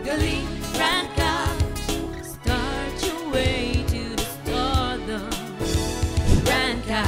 galing, brand ka. Start your way to the stardom. Brand ka.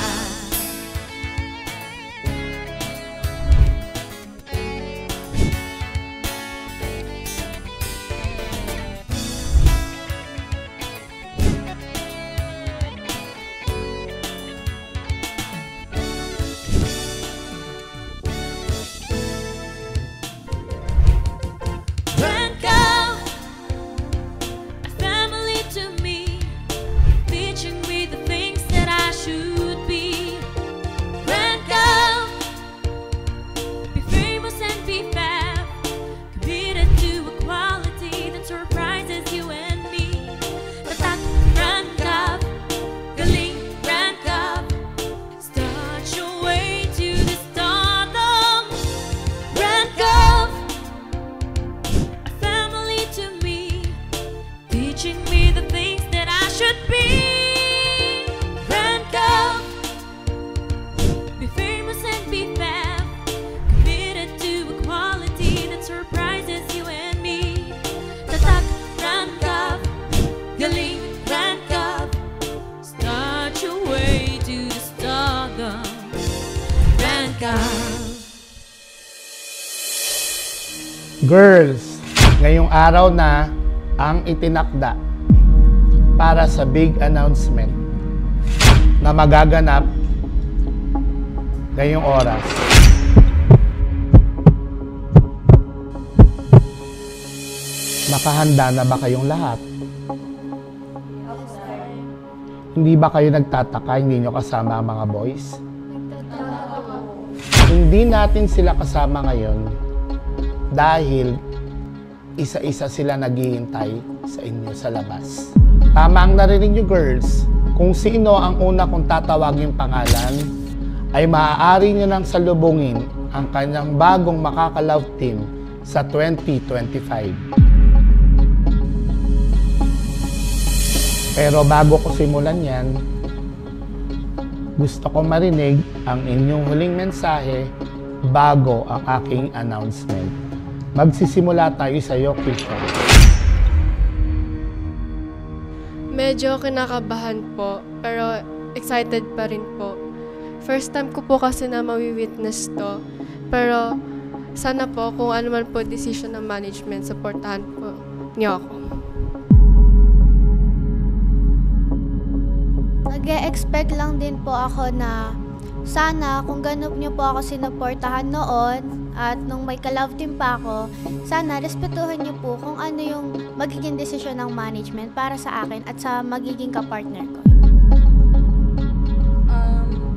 Girls, ngayong araw na ang itinakda para sa big announcement na magaganap ngayong oras. Nakahanda na ba kayong lahat? Hindi ba kayo nagtataka hindi nyo kasama ang mga boys? Hindi natin sila kasama ngayon dahil isa-isa sila naghihintay sa inyo sa labas. Tama ang narinig nyo, girls. Kung sino ang una kong tatawagin pangalan, ay maaari nyo nang salubungin ang kanyang bagong makaka-love team sa 2025. Pero bago ko simulan yan, gusto ko marinig ang inyong huling mensahe bago ang aking announcement. Magsisimula tayo sa iyo, Kisha. Medyo kinakabahan po, pero excited pa rin po. First time ko po kasi na mawi-witness to, pero sana po kung ano man po decision ng management, supportahan po niyo ako. Nag-e-expect lang din po ako na sana kung ganun niyo po ako sinuportahan noon at nung may ka-love team pa ako, sana respetuhan niyo po kung ano yung magiging desisyon ng management para sa akin at sa magiging kapartner ko.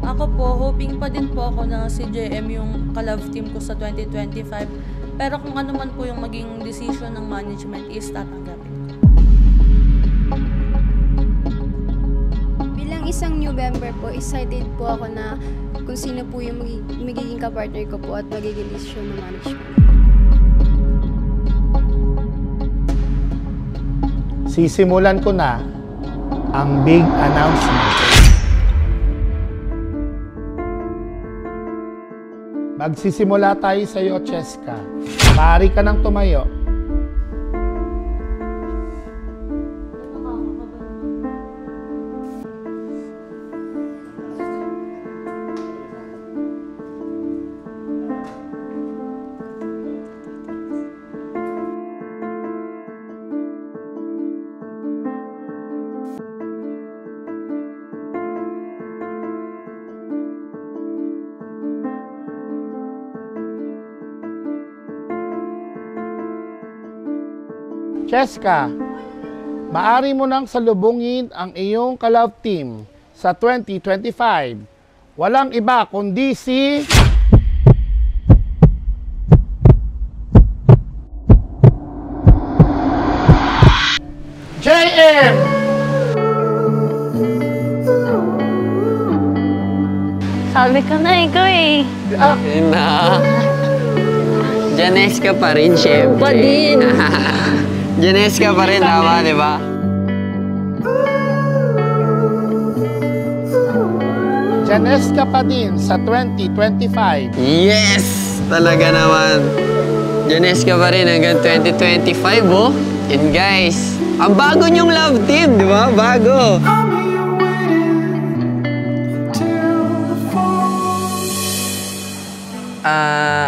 Ako po, hoping pa din po ako na si JM yung ka-love team ko sa 2025. Pero kung ano man po yung maging decision ng management is tatanggapin ko. Bilang isang new member po, excited po ako na kung sino po yung magiging kapartner ko po at magiging decision ng management. Sisimulan ko na ang big announcement. Magsisimula tayo sa iyo, Cheska. Maaari ka nang tumayo. Cheska, maaari mo nang salubungin ang iyong ka-love team sa 2025. Walang iba kundi si JM! Sabi ko na ikaw eh. Yun na. Janeska pa rin, syempre. Pa din. Janeska pa rin, tama, di ba? Janeska pa din sa 2025. Yes! Talaga naman. Janeska pa rin hanggang 2025, oh. And guys, ang bago niyong love team, di ba? Bago.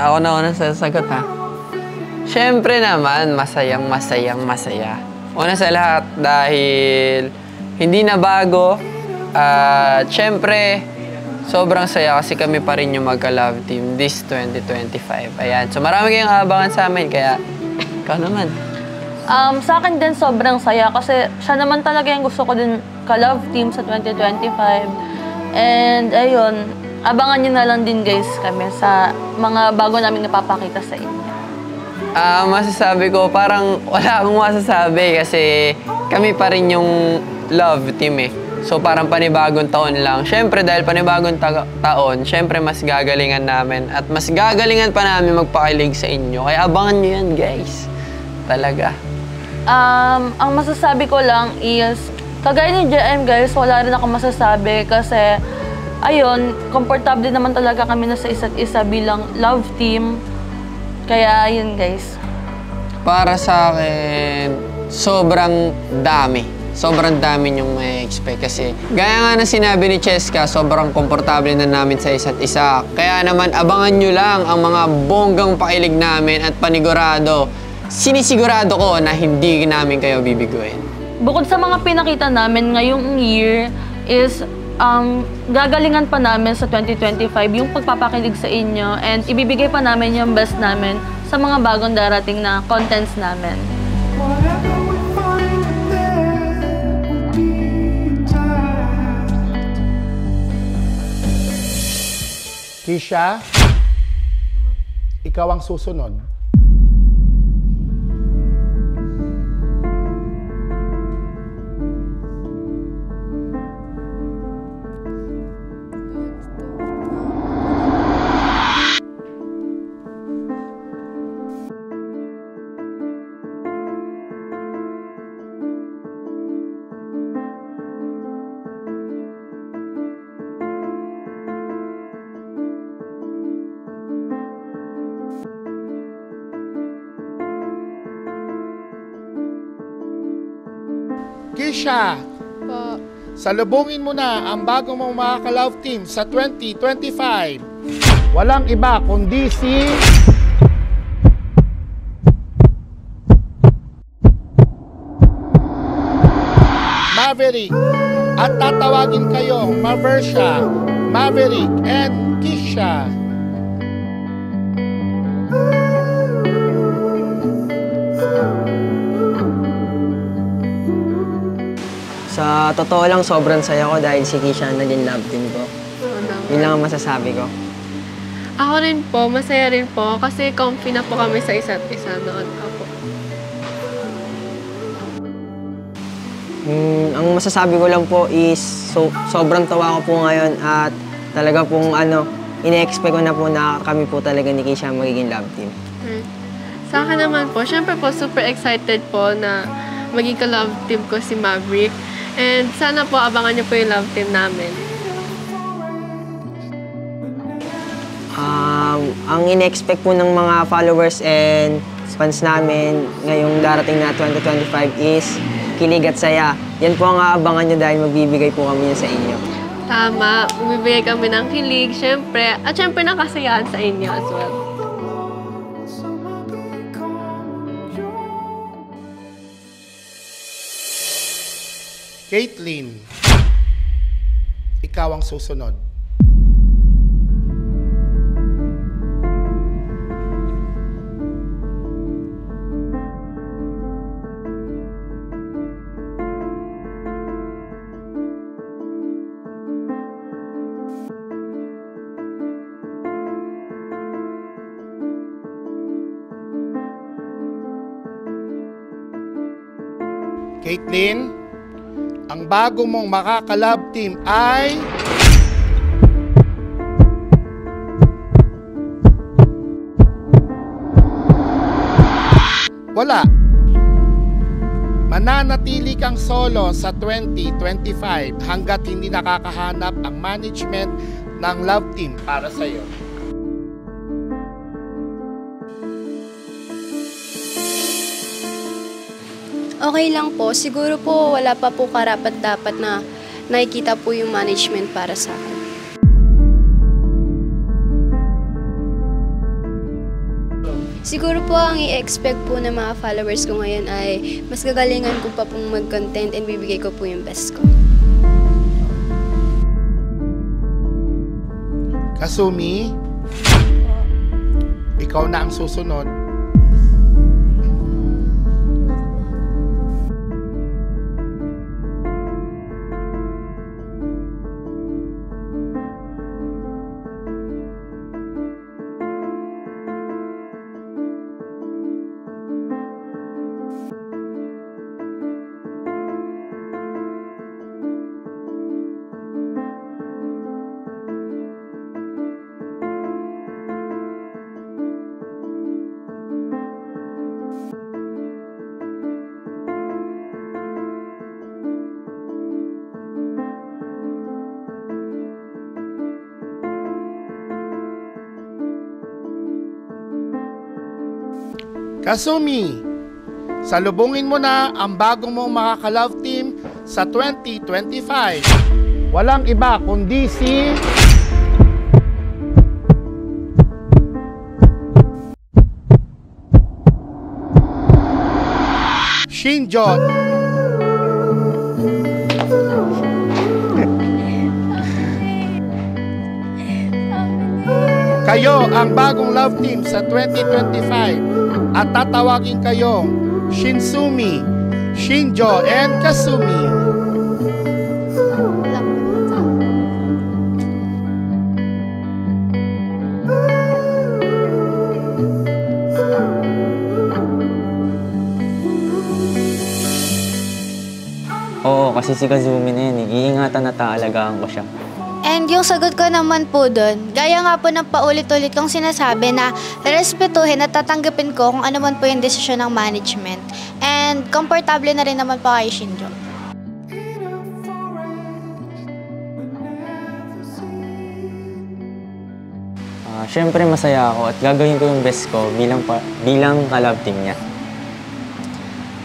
Ako na unang sasagot, ha? Siyempre naman, masaya. Una sa lahat, dahil hindi na bago. At siyempre, sobrang saya kasi kami pa rin yung magka-love team this 2025. Ayan. So marami kayong aabangan sa amin, kaya ikaw naman. Sa akin din sobrang saya kasi siya naman talaga yung gusto ko din ka-love team sa 2025. And ayun, abangan nyo na lang din guys kami sa mga bago namin napapakita sa inyo. Masasabi ko, parang wala akong masasabi kasi kami pa rin yung love team eh. So parang panibagong taon lang. Siyempre dahil panibagong taon, siyempre mas gagalingan namin at mas gagalingan pa namin magpakilig sa inyo. Kaya abangan nyo yan guys. Talaga. Ang masasabi ko lang is, kagaya ni JM guys, wala rin ako masasabi kasi ayun, komportable naman talaga kami na sa isa't isa bilang love team. Kaya yun guys. Para sa akin, sobrang dami. Sobrang dami niyong may expect kasi gaya nga na sinabi ni Cheska, sobrang komportable na namin sa isa't isa. Kaya naman abangan nyo lang ang mga bonggang pakilig namin at panigurado. Sinisigurado ko na hindi namin kayo bibiguin. Bukod sa mga pinakita namin ngayong year is gagalingan pa namin sa 2025 yung pagpapakilig sa inyo and ibibigay pa namin yung best namin sa mga bagong darating na contents namin. Kisha, ikaw ang susunod. Kisha, Po. salubungin mo na ang bago mong mga ka-love team sa 2025. Walang iba kundi si... Maverick. At tatawagin kayo Maversha, Maverick, and Kisha. Sa totoo lang, sobrang saya ko dahil si Kisha ang naging love team ko. Yun lang ang masasabi ko. Ako rin po, masaya rin po kasi comfy na po kami sa isa't isa noon. Ako. Ang masasabi ko lang po is sobrang tawa ko po ngayon at talaga pong ine-expect ko na po na kami po talaga ni Kisha magiging love team. Sa akin naman po, syempre po super excited po na maging ka-love team ko si Maverick. And sana po abangan niyo po yung love team namin. Ang ine-expect po ng mga followers and fans namin ngayong darating na 2025 is kilig at saya. Yan po ang aabangan nyo dahil magbibigay po kami yan sa inyo. Tama, magbibigay kami ng kilig, syempre. At syempre ng kasiyahan sa inyo as well. Caitlyn, ikaw ang susunod. Caitlyn, ang bago mong makaka-love team ay... Wala. Mananatili kang solo sa 2025 hanggat hindi nakakahanap ang management ng love team para sa'yo. Okay lang po. Siguro po wala pa po karapat-dapat na nakikita po yung management para sa akin. Siguro po ang i-expect po ng mga followers ko ngayon ay mas gagalingan ko pa pong mag-content and bibigay ko po yung best ko. Kasumi, ikaw na ang susunod. Kasumi, salubungin mo na ang bagong mong makaka-love team sa 2025. Walang iba kundi si Shinjo. Kayo ang bagong love team sa 2025 at tatawagin kayong Shinsumi, Shinjo, and Kasumi. Oo, kasi si Kazumi na yan, iingatan at aalagaan ko siya. And yung sagot ko naman po doon, gaya nga po ng paulit-ulit kong sinasabi na respetuhin at tatanggapin ko kung ano man po yung desisyon ng management. And komportable na rin naman po kay Shinjo. Siyempre masaya ako at gagawin ko yung best ko bilang ka-love team niya.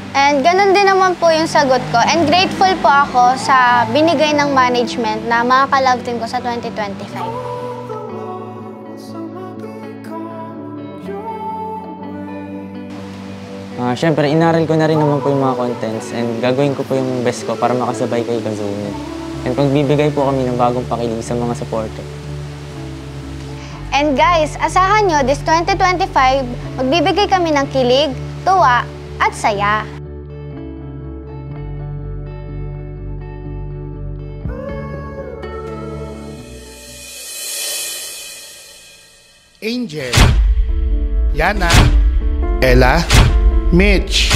And ganun din naman po yung sagot ko. And grateful po ako sa binigay ng management na mga ka-love team ko sa 2025. Siyempre, inaral ko na rin naman po yung mga contents and gagawin ko po yung best ko para makasabay kay Kazumi. And pagbibigay po kami ng bagong pakilig sa mga supporter. And guys, asahan nyo, this 2025, magbibigay kami ng kilig, tuwa, at saya. Angel, Yana, Ella, Mitch.